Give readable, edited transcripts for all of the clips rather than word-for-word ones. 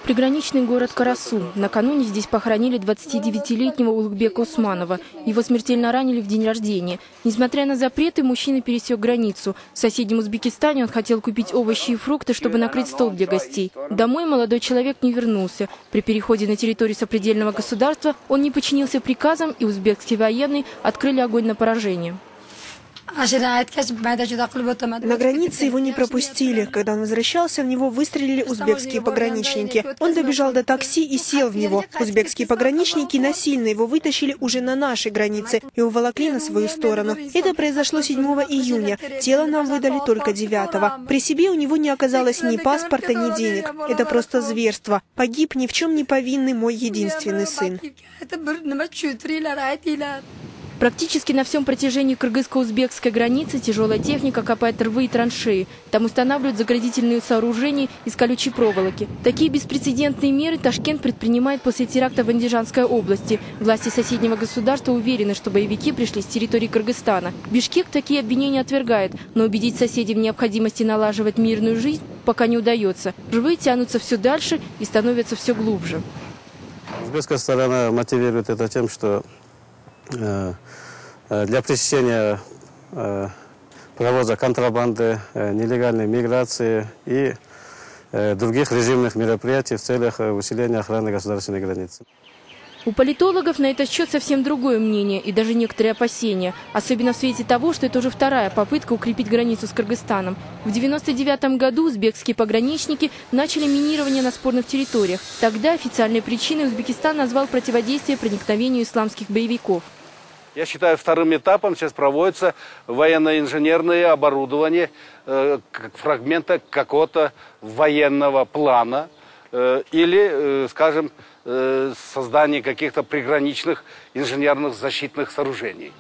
Приграничный город Карасу. Накануне здесь похоронили 29-летнего Улугбека Усманова. Его смертельно ранили в день рождения. Несмотря на запреты, мужчина пересек границу. В соседнем Узбекистане он хотел купить овощи и фрукты, чтобы накрыть стол для гостей. Домой молодой человек не вернулся. При переходе на территорию сопредельного государства он не подчинился приказам, и узбекские военные открыли огонь на поражение. На границе его не пропустили. Когда он возвращался, в него выстрелили узбекские пограничники. Он добежал до такси и сел в него. Узбекские пограничники насильно его вытащили уже на нашей границе и уволокли на свою сторону. Это произошло 7 июня. Тело нам выдали только 9. При себе у него не оказалось ни паспорта, ни денег. Это просто зверство. Погиб ни в чем не повинный мой единственный сын. Практически на всем протяжении кыргызско-узбекской границы тяжелая техника копает рвы и траншеи. Там устанавливают заградительные сооружения из колючей проволоки. Такие беспрецедентные меры Ташкент предпринимает после теракта в Андижанской области. Власти соседнего государства уверены, что боевики пришли с территории Кыргызстана. Бишкек такие обвинения отвергает, но убедить соседей в необходимости налаживать мирную жизнь пока не удается. Рвы тянутся все дальше и становятся все глубже. Узбекская сторона мотивирует это тем, что для пресечения провоза контрабанды, нелегальной миграции и других режимных мероприятий в целях усиления охраны государственной границы. У политологов на этот счет совсем другое мнение и даже некоторые опасения. Особенно в свете того, что это уже вторая попытка укрепить границу с Кыргызстаном. В 1999 году узбекские пограничники начали минирование на спорных территориях. Тогда официальной причиной Узбекистан назвал противодействие проникновению исламских боевиков. Я считаю, вторым этапом сейчас проводится военно-инженерное оборудование фрагмента какого-то военного плана или, скажем, создание каких-то приграничных инженерных защитных сооружений.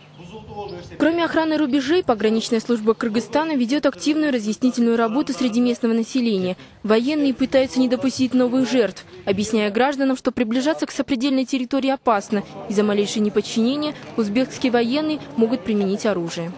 Кроме охраны рубежей, пограничная служба Кыргызстана ведет активную разъяснительную работу среди местного населения. Военные пытаются не допустить новых жертв, объясняя гражданам, что приближаться к сопредельной территории опасно, и за малейшее неподчинение узбекские военные могут применить оружие.